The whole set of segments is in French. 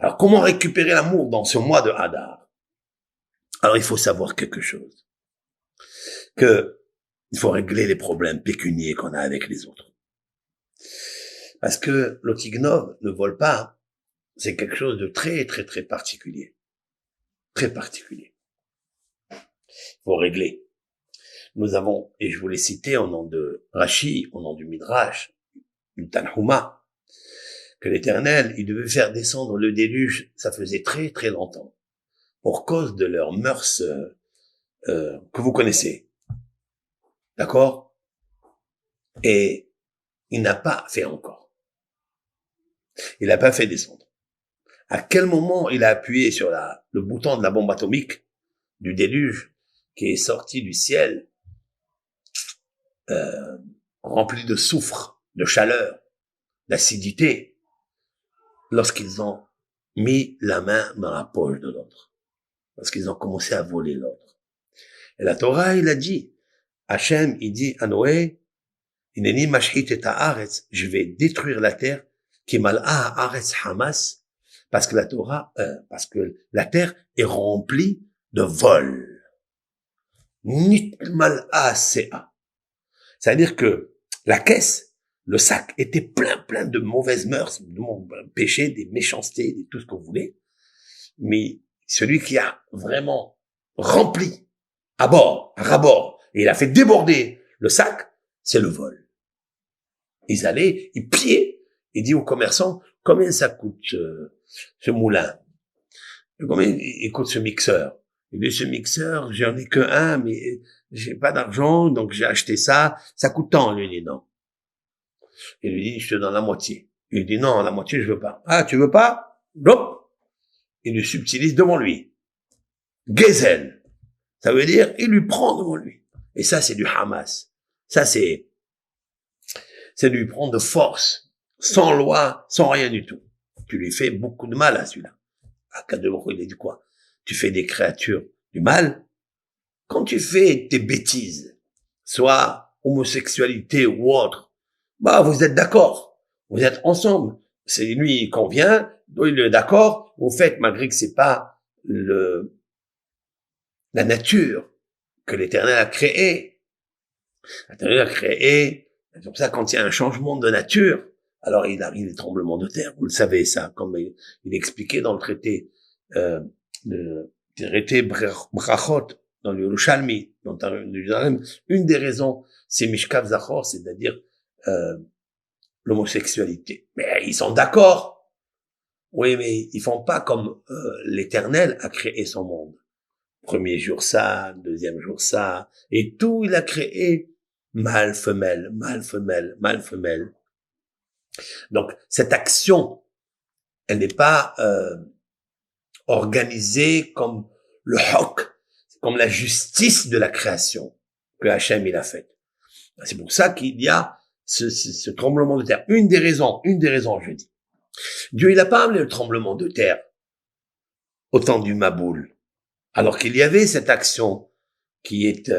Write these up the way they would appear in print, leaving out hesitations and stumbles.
Alors, comment récupérer l'amour dans ce mois de Hadar? Alors, il faut savoir quelque chose. Il faut régler les problèmes pécuniaires qu'on a avec les autres. Parce que l'otignov ne vole pas. C'est quelque chose de très, très, très particulier. Très particulier. Il faut régler. Nous avons, et je vous l'ai cité au nom de Rashi, au nom du Midrash, du Tanhuma, que l'Éternel, il devait faire descendre le déluge, ça faisait très très longtemps, pour cause de leurs mœurs que vous connaissez. D'accord? Et il n'a pas fait encore. Il n'a pas fait descendre. À quel moment il a appuyé sur le bouton de la bombe atomique du déluge qui est sorti du ciel, rempli de soufre, de chaleur, d'acidité, lorsqu'ils ont mis la main dans la poche de l'autre, lorsqu'ils ont commencé à voler l'autre. Et la Torah, il a dit, Hachem, il dit à Noé, Ineni mashhit et haaretz, je vais détruire la terre, qui mal'a haaretz hamas, parce que parce que la terre est remplie de vol. Nit mal'a sea. C'est-à-dire que la caisse, le sac était plein de mauvaises mœurs, de péchés, des méchancetés, de tout ce que vous voulez. Mais celui qui a vraiment rempli à bord, et il a fait déborder le sac, c'est le vol. Ils allaient, ils pillaient, il dit aux commerçants, combien ça coûte ce moulin? Combien il coûte ce mixeur? Il dit, ce mixeur, j'en ai que un, mais j'ai pas d'argent, donc j'ai acheté ça coûte tant, lui dit non. Il lui dit, je te donne la moitié. Il dit, non, la moitié, je veux pas. Ah, tu veux pas? Non. Il lui subtilise devant lui. Gezel. Ça veut dire, il lui prend devant lui. Et ça, c'est du Hamas. Ça, c'est lui prendre de force, sans loi, sans rien du tout. Tu lui fais beaucoup de mal à celui-là. À Kadesh, il a dit quoi? Tu fais des créatures du mal. Quand tu fais tes bêtises, soit homosexualité ou autre, bah, vous êtes d'accord. Vous êtes ensemble. C'est lui, il convient, donc il est d'accord. Vous faites, malgré que c'est pas la nature que l'Éternel a créée. L'Éternel a créé, c'est pour ça quand il y a un changement de nature, alors il arrive les tremblements de terre. Vous le savez, ça, comme il expliquait dans le traité, Brachot, dans le Yerushalmi, dans le Jérusalem, une des raisons, c'est Mishkav Zachor, c'est-à-dire, l'homosexualité. Mais ils sont d'accord. Oui, mais ils font pas comme l'Éternel a créé son monde. Premier jour ça, deuxième jour ça, et tout il a créé mâle, femelle, mâle, femelle, mâle, femelle. Donc cette action, elle n'est pas organisée comme le hok, comme la justice de la création que Hachem il a faite. C'est pour ça qu'il y a ce tremblement de terre. Une des raisons, je dis. Dieu, il n'a pas amené le tremblement de terre au temps du Maboul, alors qu'il y avait cette action qui est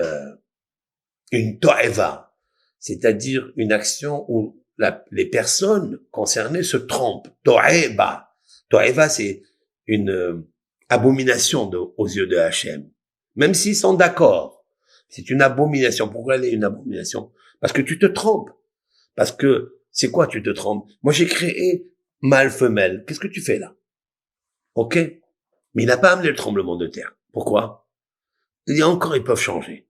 une to'eva, c'est-à-dire une action où les personnes concernées se trompent. To'eva, c'est une abomination aux yeux de Hachem. Même s'ils sont d'accord, c'est une abomination. Pourquoi elle est une abomination? Parce que tu te trompes. Parce que, c'est quoi tu te trompes? Moi, j'ai créé mâle, femelle. Qu'est-ce que tu fais là? Ok? Mais il n'a pas amené le tremblement de terre. Pourquoi? Il dit encore, ils peuvent changer.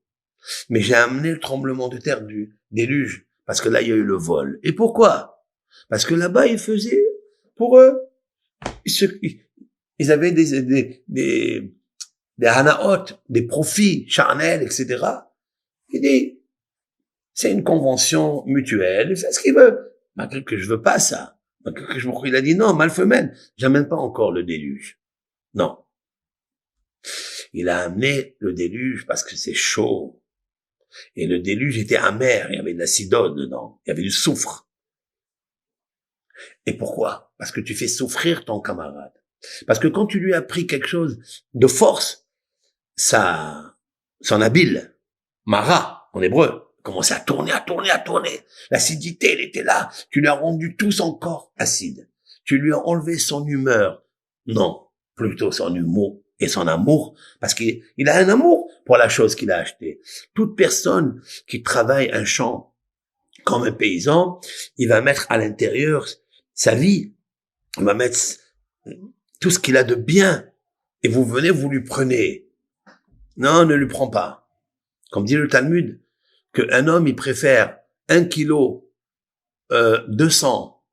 Mais j'ai amené le tremblement de terre du déluge. Parce que là, il y a eu le vol. Et pourquoi? Parce que là-bas, ils faisaient, pour eux, ils avaient des hanaot, des profits charnels, etc. Il dit, c'est une convention mutuelle, il fait ce qu'il veut. Malgré que je veux pas ça. Malgré que il a dit non, mâle femelle, j'amène pas encore le déluge. Non. Il a amené le déluge parce que c'est chaud. Et le déluge était amer, il y avait de l'acidose dedans, il y avait du soufre. Et pourquoi? Parce que tu fais souffrir ton camarade. Parce que quand tu lui as pris quelque chose de force, ça, son habile, Mara, en hébreu, commençait à tourner. L'acidité, elle était là. Tu lui as rendu tout son corps acide. Tu lui as enlevé son humeur. Non, plutôt son humour et son amour, parce qu'il a un amour pour la chose qu'il a achetée. Toute personne qui travaille un champ comme un paysan, il va mettre à l'intérieur sa vie, il va mettre tout ce qu'il a de bien, et vous venez, vous lui prenez. Non, ne lui prends pas. Comme dit le Talmud, qu'un homme, il préfère 1 kilo 200,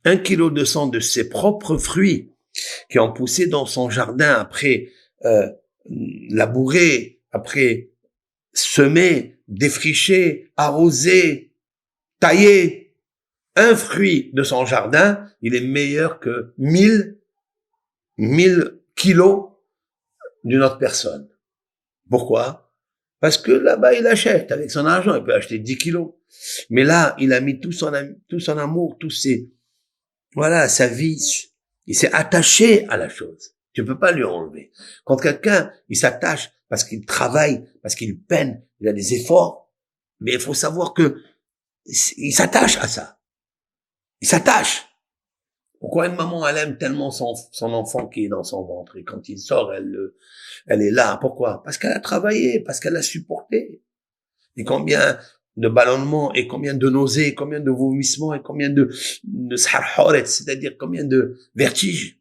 1 kilo 200 de ses propres fruits qui ont poussé dans son jardin après labourer, après semer, défricher, arroser, tailler. Un fruit de son jardin, il est meilleur que 1000 kilos d'une autre personne. Pourquoi? Parce que là-bas, il achète avec son argent, il peut acheter 10 kilos. Mais là, il a mis tout son amour, sa vie, il s'est attaché à la chose. Tu peux pas lui enlever. Quand quelqu'un, il s'attache parce qu'il travaille, parce qu'il peine, il a des efforts, mais il faut savoir que il s'attache à ça. Il s'attache. Pourquoi une maman, elle aime tellement son enfant qui est dans son ventre, et quand il sort, elle est là. Pourquoi? Parce qu'elle a travaillé, parce qu'elle a supporté. Et combien de ballonnements, et combien de nausées, combien de vomissements, et combien de sarhoret, c'est-à-dire combien de vertiges.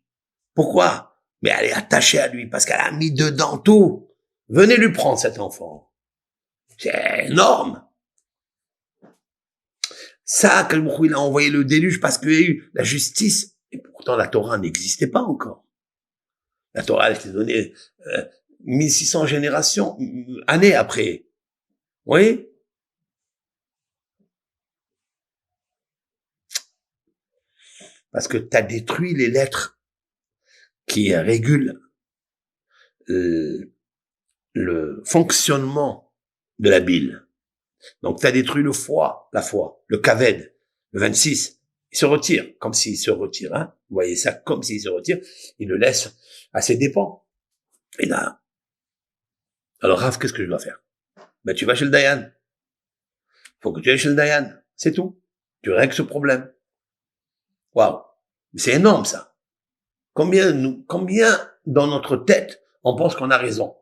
Pourquoi? Mais elle est attachée à lui, parce qu'elle a mis dedans tout. Venez lui prendre cet enfant. C'est énorme. Ça, il a envoyé le déluge parce qu'il y a eu la justice. Et pourtant, la Torah n'existait pas encore. La Torah, elle s'est donnée 1600 générations, années après. Vous voyez? Parce que tu as détruit les lettres qui régulent le fonctionnement de la bile. Donc, tu as détruit le foie, le kaved, le 26. Il se retire, comme s'il se retire. Hein. Vous voyez ça comme s'il se retire. Il le laisse à ses dépens. Et là, alors Rav, qu'est-ce que je dois faire? Ben, tu vas chez le Dayan. Faut que tu ailles chez le Dayan. C'est tout. Tu règles ce problème. Waouh. C'est énorme, ça. Combien dans notre tête, on pense qu'on a raison?